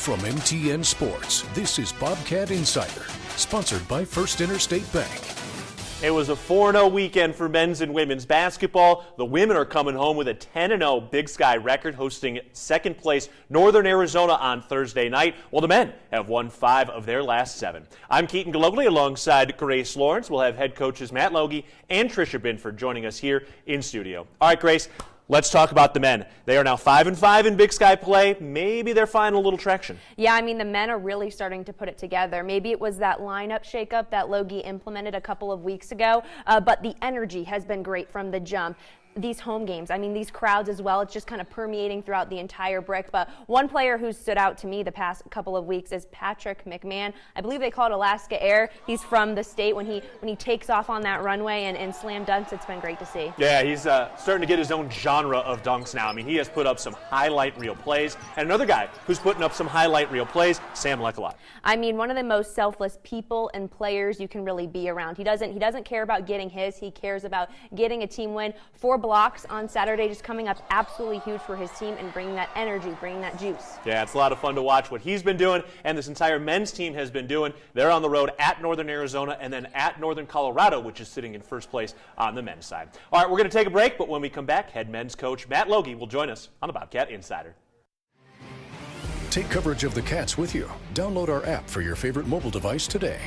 From MTN Sports, this is Bobcat Insider, sponsored by First Interstate Bank. It was a 4-0 weekend for men's and women's basketball. The women are coming home with a 10-0 Big Sky record, hosting second place Northern Arizona on Thursday night, while the men have won 5 of their last 7. I'm Keaton Galogly alongside Grace Lawrence. We'll have head coaches Matt Logie and Tricia Binford joining us here in studio. All right, Grace, let's talk about the men. They are now 5-5 in Big Sky play. Maybe they're finding a little traction. Yeah, I mean, the men are really starting to put it together. Maybe it was that lineup shakeup that Logie implemented a couple of weeks ago, but the energy has been great from the jump. These home games, I mean, these crowds as well, it's just kind of permeating throughout the entire brick. But one player who's stood out to me the past couple of weeks is Patrick McMahon. I believe they call it Alaska Air. He's from the state. When he takes off on that runway and slam dunks, it's been great to see. Yeah, he's starting to get his own genre of dunks now. I mean, he has put up some highlight reel plays. And another guy who's putting up some highlight reel plays, Sam Lechalot. I mean, one of the most selfless people and players you can really be around. He doesn't care about getting his. He cares about getting a team win. 4 blocks on Saturday, just coming up absolutely huge for his team and bringing that energy, bringing that juice. Yeah, it's a lot of fun to watch what he's been doing and this entire men's team has been doing. They're on the road at Northern Arizona and then at Northern Colorado, which is sitting in first place on the men's side. All right, we're going to take a break, but when we come back, head men's coach Matt Logie will join us on the Bobcat Insider. Take coverage of the Cats with you. Download our app for your favorite mobile device today.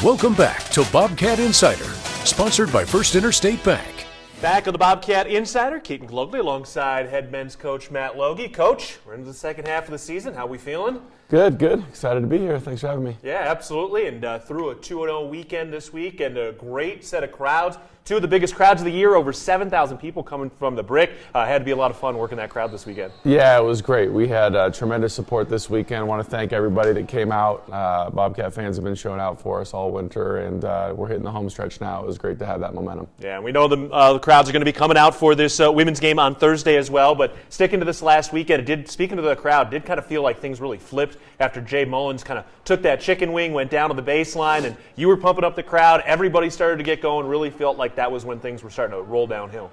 Welcome back to Bobcat Insider, sponsored by First Interstate Bank. Back on the Bobcat Insider, Keaton Galogly alongside head men's coach Matt Logie. Coach, we're into the second half of the season. How are we feeling? Good. Excited to be here. Thanks for having me. Yeah, absolutely. And through a 2-0 weekend this week and a great set of crowds. 2 of the biggest crowds of the year, over 7,000 people coming from the Brick. Had to be a lot of fun working that crowd this weekend. Yeah, it was great. We had tremendous support this weekend. I want to thank everybody that came out. Bobcat fans have been showing out for us all winter, and we're hitting the home stretch now. It was great to have that momentum. Yeah, and we know the crowds are going to be coming out for this women's game on Thursday as well, but sticking to this last weekend, speaking to the crowd, did kind of feel like things really flipped after Jay Mullins kind of took that chicken wing, went down to the baseline, and you were pumping up the crowd. Everybody started to get going, really felt like that was when things were starting to roll downhill.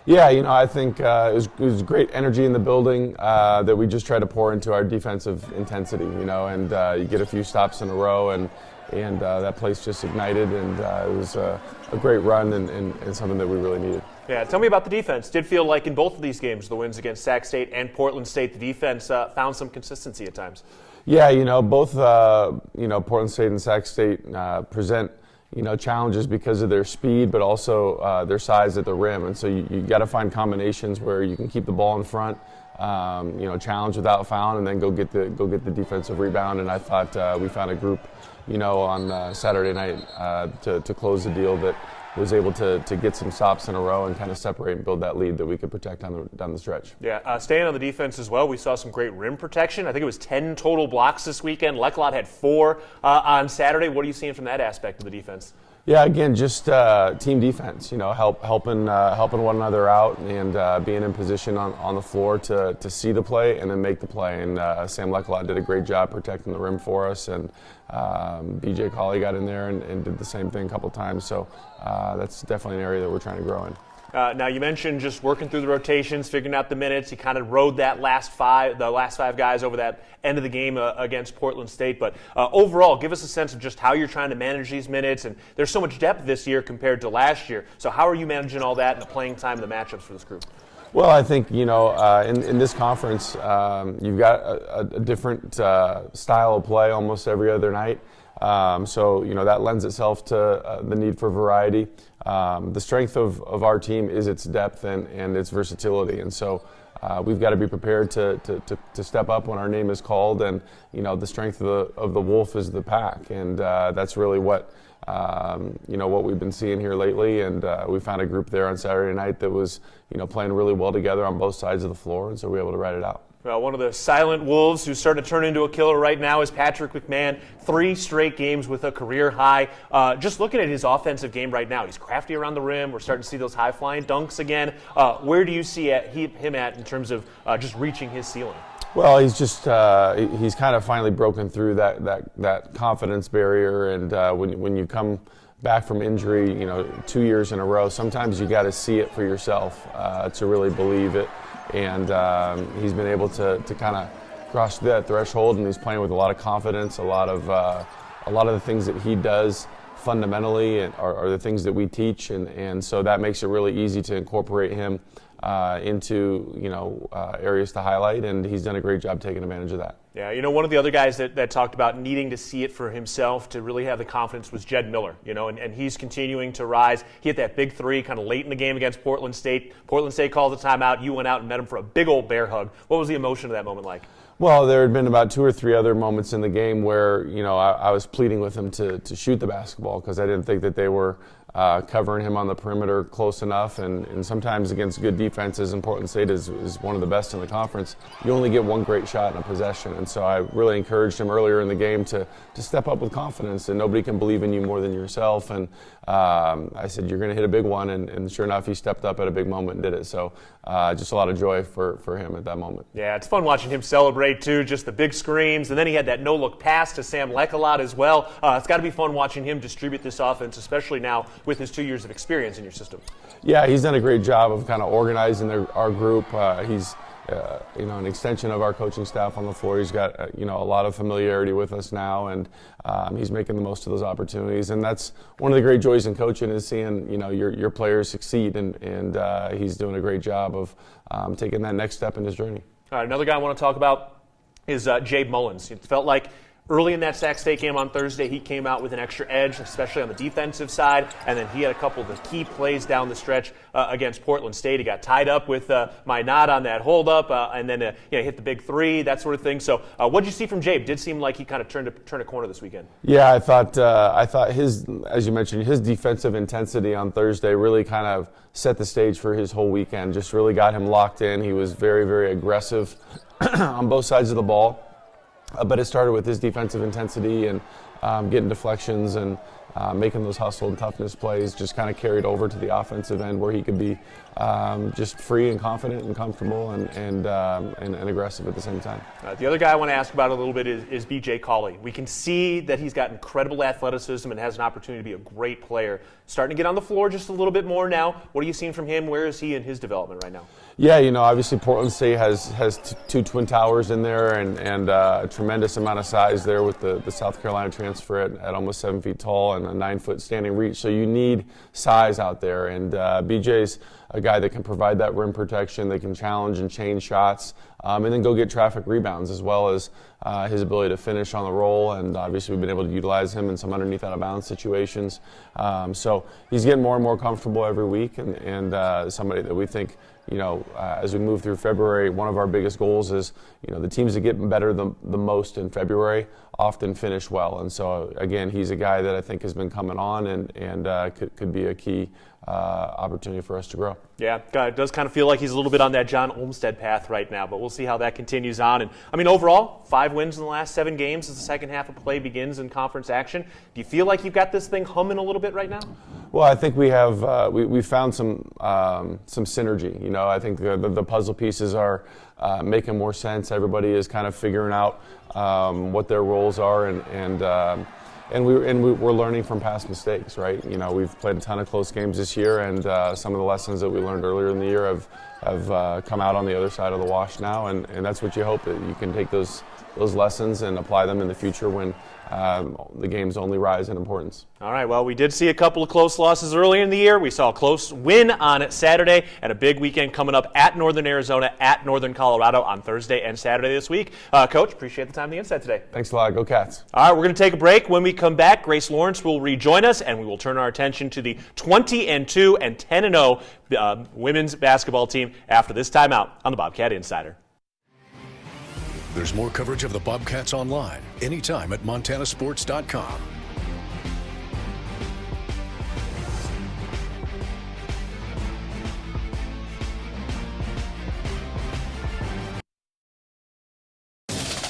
Yeah, I think it was great energy in the building that we just tried to pour into our defensive intensity, and you get a few stops in a row, and that place just ignited, and it was a great run and something that we really needed. Yeah, tell me about the defense. Did feel like in both of these games, the wins against Sac State and Portland State, the defense found some consistency at times. Yeah, both Portland State and Sac State present challenges because of their speed, but also their size at the rim, and so you got to find combinations where you can keep the ball in front, challenge without fouling, and then go get the defensive rebound. And I thought we found a group, on Saturday night to close the deal that was able to get some stops in a row and kind of separate and build that lead that we could protect down the stretch. Yeah, staying on the defense as well, we saw some great rim protection. I think it was 10 total blocks this weekend. Lechalot had 4 on Saturday. What are you seeing from that aspect of the defense? Yeah, again, just team defense, helping one another out and being in position on the floor to see the play and then make the play. And Sam Lechalot did a great job protecting the rim for us, and BJ Colley got in there and did the same thing a couple times. So that's definitely an area that we're trying to grow in. Now you mentioned just working through the rotations, figuring out the minutes. You kind of rode the last 5 guys over that end of the game against Portland State. But overall, give us a sense of just how you're trying to manage these minutes. And there's so much depth this year compared to last year. So how are you managing all that and the playing time and the matchups for this group? Well, I think, in this conference, you've got a different style of play almost every other night. So that lends itself to the need for variety. The strength of our team is its depth and its versatility, and so we've got to be prepared to step up when our name is called. And the strength of the wolf is the pack, and that's really what we've been seeing here lately. And we found a group there on Saturday night that was playing really well together on both sides of the floor, and so we were able to ride it out. One of the silent wolves who's starting to turn into a killer right now is Patrick McMahon. 3 straight games with a career high. Just looking at his offensive game right now, he's crafty around the rim. We're starting to see those high-flying dunks again. Where do you see him at in terms of just reaching his ceiling? Well, he's just he's kind of finally broken through that confidence barrier, and when you come back from injury, 2 years in a row. Sometimes you got to see it for yourself to really believe it. And he's been able to kind of cross that threshold, and he's playing with a lot of confidence. A lot of the things that he does fundamentally are the things that we teach, and so that makes it really easy to incorporate him into areas to highlight, and he's done a great job taking advantage of that. Yeah, one of the other guys that talked about needing to see it for himself to really have the confidence was Jed Miller, and he's continuing to rise. He hit that big three kind of late in the game against Portland State. Portland State called the timeout. You went out and met him for a big old bear hug. What was the emotion of that moment like? Well, there had been about 2 or 3 other moments in the game where, I was pleading with him to shoot the basketball because I didn't think that they were covering him on the perimeter close enough. And sometimes against good defenses, and Portland State is one of the best in the conference, you only get one great shot in a possession. And so I really encouraged him earlier in the game to step up with confidence, and nobody can believe in you more than yourself. And I said, you're going to hit a big one, and sure enough, he stepped up at a big moment and did it. So just a lot of joy for him at that moment. Yeah, it's fun watching him celebrate too, just the big screams, and then he had that no-look pass to Sam Leck as well. It's got to be fun watching him distribute this offense, especially now with his 2 years of experience in your system. Yeah, he's done a great job of kind of organizing our group. He's an extension of our coaching staff on the floor. He's got a lot of familiarity with us now, and he's making the most of those opportunities. And that's one of the great joys in coaching, is seeing your players succeed, and he's doing a great job of taking that next step in his journey. All right, another guy I want to talk about is Jabe Mullins. It felt like early in that Sac State game on Thursday, he came out with an extra edge, especially on the defensive side, and then he had a couple of the key plays down the stretch against Portland State. He got tied up with Minot on that holdup, and then hit the big three, that sort of thing. So what did you see from Jabe? Did seem like he kind of turned a corner this weekend. Yeah, I thought his, as you mentioned, his defensive intensity on Thursday really kind of set the stage for his whole weekend, just really got him locked in. He was very, very aggressive on both sides of the ball. But it started with his defensive intensity and getting deflections and making those hustle and toughness plays, just kind of carried over to the offensive end where he could be just free and confident and comfortable and aggressive at the same time. The other guy I want to ask about a little bit is B.J. Cawley. We can see that he's got incredible athleticism and has an opportunity to be a great player. Starting to get on the floor just a little bit more now. What are you seeing from him? Where is he in his development right now? Yeah, obviously Portland State has 2 twin towers in there and a tremendous amount of size there with the South Carolina transfer at almost 7 feet tall and a 9-foot standing reach. So you need size out there, and BJ's a guy that can provide that rim protection, that can challenge and change shots, and then go get traffic rebounds, as well as his ability to finish on the roll. And obviously we've been able to utilize him in some underneath out of bounds situations. So he's getting more and more comfortable every week, and somebody that we think, as we move through February, one of our biggest goals is, the teams that get better the most in February often finish well. And so, again, he's a guy that I think has been coming on and could be a key opportunity for us to grow. Yeah, it does kind of feel like he's a little bit on that John Olmstead path right now, but we'll see how that continues on. And overall, 5 wins in the last 7 games as the second half of play begins in conference action. Do you feel like you've got this thing humming a little bit right now? Well, I think we have we found some synergy. I think the puzzle pieces are making more sense. Everybody is kind of figuring out what their roles are, and we're learning from past mistakes, right? We've played a ton of close games this year, and some of the lessons that we learned earlier in the year have come out on the other side of the wash now, and that's what you hope, that you can take those lessons and apply them in the future when the games only rise in importance. All right, well, we did see a couple of close losses early in the year. We saw a close win on Saturday and a big weekend coming up at Northern Arizona, at Northern Colorado on Thursday and Saturday this week. Coach, appreciate the time and the insight today. Thanks a lot. Go Cats. All right, we're going to take a break. When we come back, Grace Lawrence will rejoin us, and we will turn our attention to the 20-2 and 10-0 women's basketball team after this timeout on the Bobcat Insider. There's more coverage of the Bobcats online anytime at montanasports.com.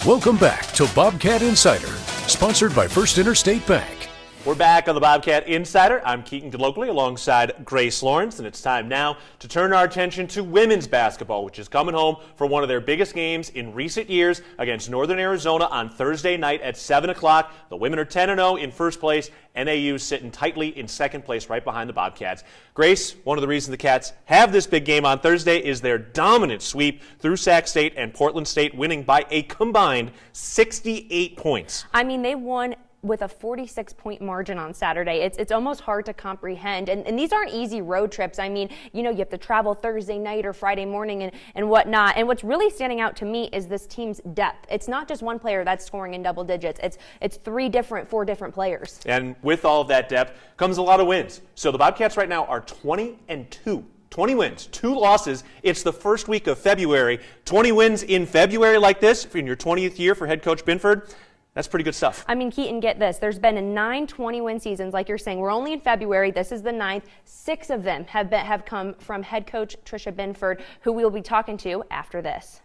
Welcome back to Bobcat Insider, sponsored by First Interstate Bank. We're back on the Bobcat Insider. I'm Keaton Locally alongside Grace Lawrence, and it's time now to turn our attention to women's basketball, which is coming home for one of their biggest games in recent years against Northern Arizona on Thursday night at 7 o'clock. The women are 10-0 in first place. NAU sitting tightly in second place right behind the Bobcats. Grace, one of the reasons the Cats have this big game on Thursday is their dominant sweep through Sac State and Portland State, winning by a combined 68 points. I mean, they won with a 46-point margin on Saturday. It's almost hard to comprehend. And these aren't easy road trips. I mean, you know, you have to travel Thursday night or Friday morning and whatnot. And what's really standing out to me is this team's depth. It's not just one player that's scoring in double digits. It's four different players. And with all of that depth comes a lot of wins. So the Bobcats right now are 20-2. 20 wins, 2 losses. It's the first week of February. 20 wins in February like this, in your 20th year for head coach Binford. That's pretty good stuff. I mean, Keaton, get this. There's been 9 20-win seasons, like you're saying. We're only in February. This is the 9th. 6 of them have come from head coach Tricia Binford, who we'll be talking to after this.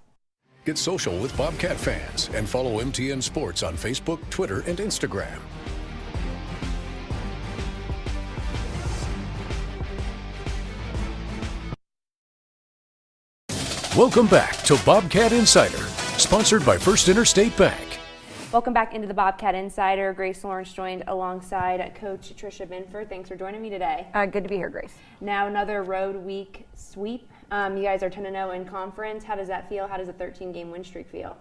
Get social with Bobcat fans and follow MTN Sports on Facebook, Twitter, and Instagram. Welcome back to Bobcat Insider, sponsored by First Interstate Bank. Welcome back into the Bobcat Insider. Grace Lawrence joined alongside Coach Tricia Binford. Thanks for joining me today. Good to be here, Grace. Now another road week sweep. You guys are 10-0 in conference. How does that feel? How does a 13-game win streak feel?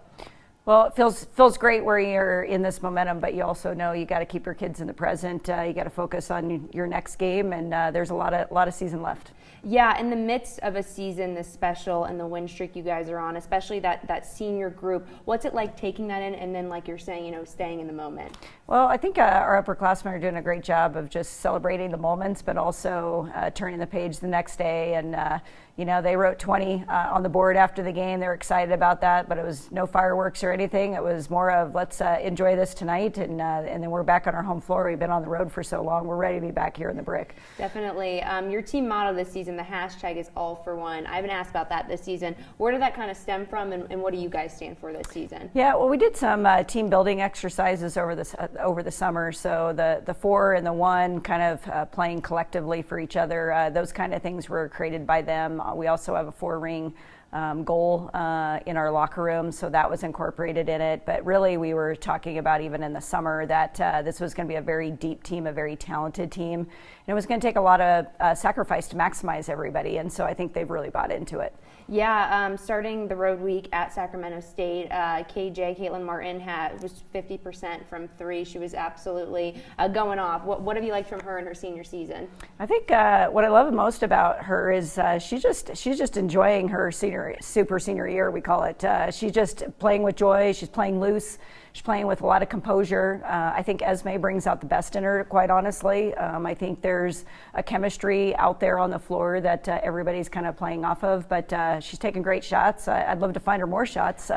Well, it feels great where you're in this momentum, but you also know you got to keep your kids in the present. You got to focus on your next game, and there's a lot of season left. Yeah, in the midst of a season this special and the win streak you guys are on, especially that senior group, what's it like taking that in and then, like you're saying, you know, staying in the moment? Well, I think our upperclassmen are doing a great job of just celebrating the moments, but also turning the page the next day. And, you know, they wrote 20 on the board after the game. They're excited about that, but it was no fireworks or anything. It was more of let's enjoy this tonight, and then we're back on our home floor. We've been on the road for so long. We're ready to be back here in the brick. Definitely. Your team motto this season, the hashtag is all for one. I haven't asked about that this season. Where did that kind of stem from, and what do you guys stand for this season? Yeah, well, we did some team building exercises over the summer. So the 4 and the 1 kind of playing collectively for each other. Those kind of things were created by them. We also have a 4-ring goal in our locker room, so that was incorporated in it. But really, we were talking about even in the summer that this was going to be a very deep team, a very talented team, and it was going to take a lot of sacrifice to maximize everybody. And so I think they've really bought into it. Yeah, starting the road week at Sacramento State, Caitlin Martin was 50% from 3. She was absolutely going off. What have you liked from her in her senior season? I think what I love most about her is she's just enjoying her super senior year, we call it. She's just playing with joy. She's playing loose. She's playing with a lot of composure. I think Esme brings out the best in her, quite honestly. I think there's a chemistry out there on the floor that everybody's kind of playing off of, but she's taking great shots. I'd love to find her more shots,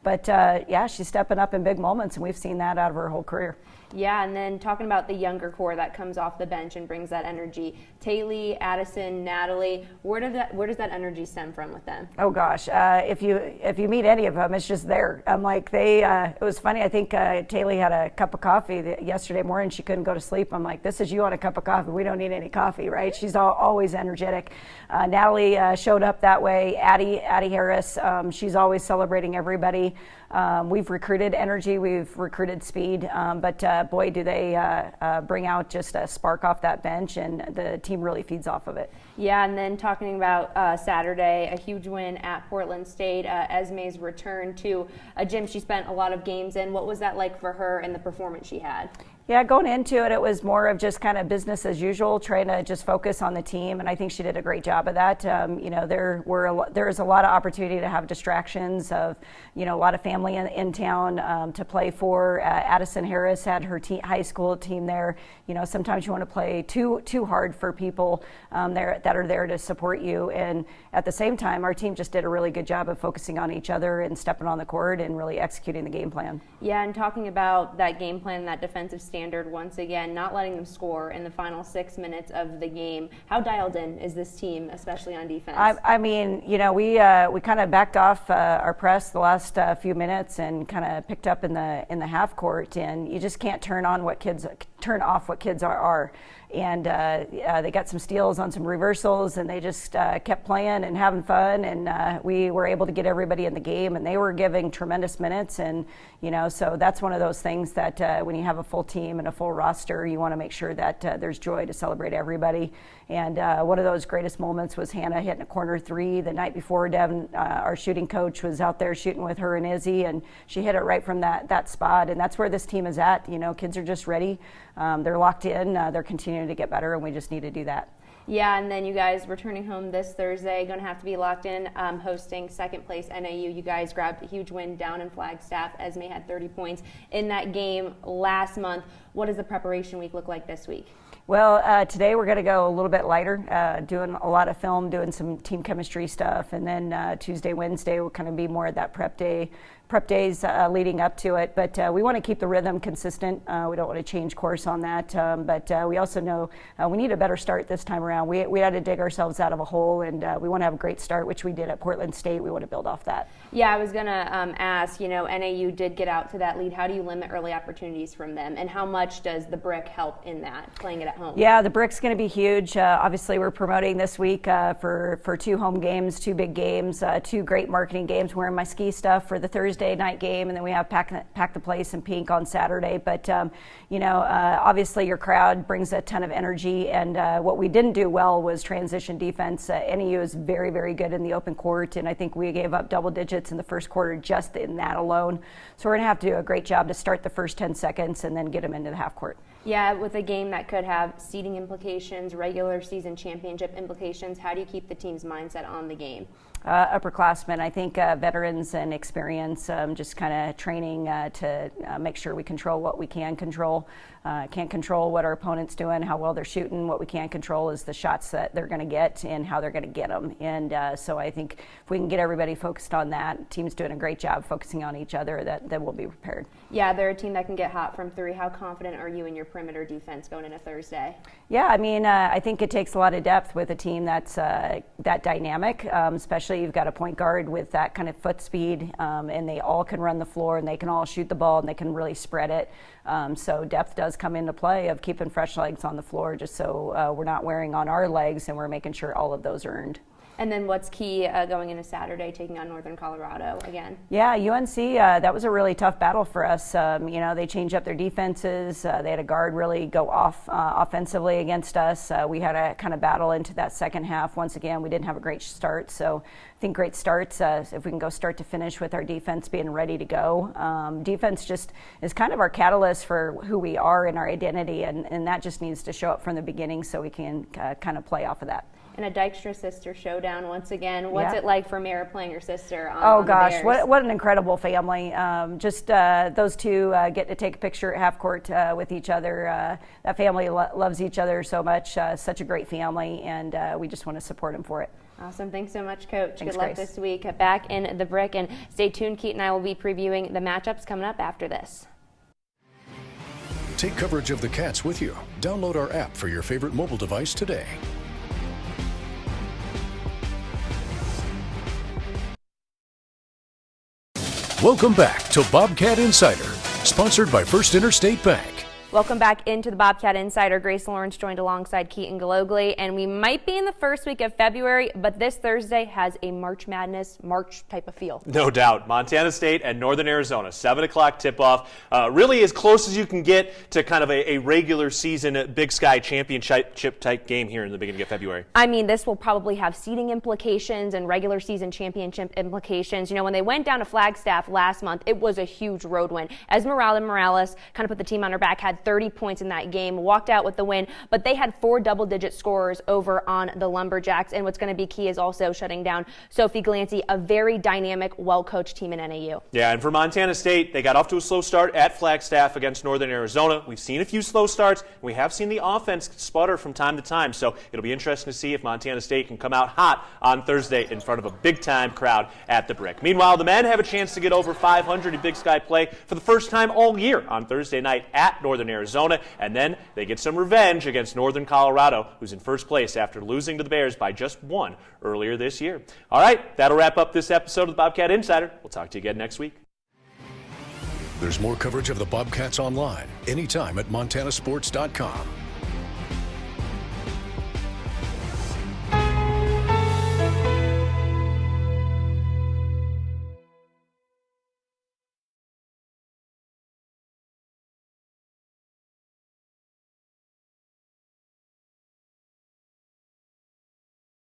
but yeah, she's stepping up in big moments, and we've seen that out of her whole career. Yeah, and then talking about the younger core that comes off the bench and brings that energy, Taylor, Addison, Natalie, where does that energy stem from with them? Oh gosh, if you meet any of them, it's just there. I'm like it was funny. I think Taylor had a cup of coffee yesterday morning. She couldn't go to sleep. I'm like, this is you on a cup of coffee. We don't need any coffee, right? She's always energetic. Natalie showed up that way. Addie Harris, she's always celebrating everybody. We've recruited energy, we've recruited speed, but boy, do they bring out just a spark off that bench, and the team really feeds off of it. Yeah, and then talking about Saturday, a huge win at Portland State. Esme's return to a gym she spent a lot of games in. What was that like for her and the performance she had? Yeah, going into it, it was more of just kind of business as usual, trying to just focus on the team, and I think she did a great job of that. You know, there is a lot of opportunity to have distractions of, you know, a lot of family in town to play for. Addison Harris had her high school team there. You know, sometimes you want to play too hard for people that are there to support you, and at the same time, our team just did a really good job of focusing on each other and stepping on the court and really executing the game plan. Yeah, and talking about that game plan, that defensive standard, once again, not letting them score in the final 6 minutes of the game. How dialed in is this team, especially on defense? I mean, you know, we kind of backed off our press the last few minutes and kind of picked up in the half court, and you just can't turn on what kids turn off what kids are. And they got some steals on some reversals, and they just kept playing and having fun, and we were able to get everybody in the game, and they were giving tremendous minutes. And so that's one of those things that when you have a full team and a full roster, you want to make sure that there's joy to celebrate everybody. And one of those greatest moments was Hannah hitting a corner three the night before. Devin, our shooting coach, was out there shooting with her and Izzy, and she hit it right from that spot. And that's where this team is at. Kids are just ready. They're locked in. They're continuing to get better, and we just need to do that. Yeah, and then you guys returning home this Thursday, going to have to be locked in, hosting second place NAU. You guys grabbed a huge win down in Flagstaff. Esme had 30 points in that game last month. What does the preparation week look like this week? Well, today we're going to go a little bit lighter, doing a lot of film, doing some team chemistry stuff, and then Tuesday, Wednesday will kind of be more of that prep days leading up to it. But we want to keep the rhythm consistent. We don't want to change course on that. But we also know we need a better start this time around. We had to dig ourselves out of a hole, and we want to have a great start, which we did at Portland State. We want to build off that. Yeah, I was going to ask, NAU did get out to that lead. How do you limit early opportunities from them, and how much does the brick help in that, playing it at home? Yeah, the brick's going to be huge. Obviously, we're promoting this week for 2 home games, 2 big games, 2 great marketing games. Wearing my ski stuff for the Thursday night game, and then we have Pack the Place in pink on Saturday. But obviously your crowd brings a ton of energy, and what we didn't do well was transition defense. NAU is very, very good in the open court, and I think we gave up double digits in the first quarter just in that alone. So we're going to have to do a great job to start the first 10 seconds and then get them into the half court. Yeah, with a game that could have seeding implications, regular season championship implications, how do you keep the team's mindset on the game? Upperclassmen, I think veterans and experience, just kind of training to make sure we control what we can control. Can't control what our opponent's doing, how well they're shooting. What we can control is the shots that they're going to get and how they're going to get them. And so I think if we can get everybody focused on that, the team's doing a great job focusing on each other, that we'll be prepared. Yeah, they're a team that can get hot from 3. How confident are you in your perimeter defense going into Thursday? Yeah, I mean, I think it takes a lot of depth with a team that's that dynamic, especially you've got a point guard with that kind of foot speed, and they all can run the floor, and they can all shoot the ball, and they can really spread it. So depth does come into play of keeping fresh legs on the floor, just so we're not wearing on our legs, and we're making sure all of those are earned. And then what's key going into Saturday, taking on Northern Colorado again? Yeah, UNC, that was a really tough battle for us. They changed up their defenses. They had a guard really go off offensively against us. We had a kind of battle into that second half. Once again, we didn't have a great start. So I think great starts, if we can go start to finish with our defense being ready to go. Defense just is kind of our catalyst for who we are and our identity, and that just needs to show up from the beginning so we can kind of play off of that. And a Dykstra sister showdown once again. What's it like for Mara playing your sister on Oh the gosh, Bears? what an incredible family. Just those two get to take a picture at half court with each other. That family loves each other so much. Such a great family, and we just want to support them for it. Awesome. Thanks so much, Coach. Thanks, Good luck Grace. this week back in the brick. And stay tuned. Keith and I will be previewing the matchups coming up after this. Take coverage of the Cats with you. Download our app for your favorite mobile device today. Welcome back to Bobcat Insider, sponsored by First Interstate Bank. Welcome back into the Bobcat Insider. Grace Lawrence joined alongside Keaton Galogly, and we might be in the first week of February, but this Thursday has a March Madness, March type of feel. No doubt. Montana State and Northern Arizona, 7 o'clock tip-off. Really as close as you can get to kind of a regular season Big Sky championship type game here in the beginning of February. I mean, this will probably have seeding implications and regular season championship implications. You know, when they went down to Flagstaff last month, it was a huge road win. Esmeralda Morales kind of put the team on her back, had 30 points in that game, walked out with the win, but they had 4 double-digit scorers over on the Lumberjacks, and what's going to be key is also shutting down Sophie Glancy, a very dynamic, well-coached team in NAU. Yeah, and for Montana State, they got off to a slow start at Flagstaff against Northern Arizona. We've seen a few slow starts. We have seen the offense sputter from time to time, so it'll be interesting to see if Montana State can come out hot on Thursday in front of a big-time crowd at the Brick. Meanwhile, the men have a chance to get over 500 in Big Sky play for the first time all year on Thursday night at Northern Arizona. And then they get some revenge against Northern Colorado, who's in first place after losing to the Bears by just 1 earlier this year. All right, that'll wrap up this episode of the Bobcat Insider. We'll talk to you again next week. There's more coverage of the Bobcats online anytime at montanasports.com.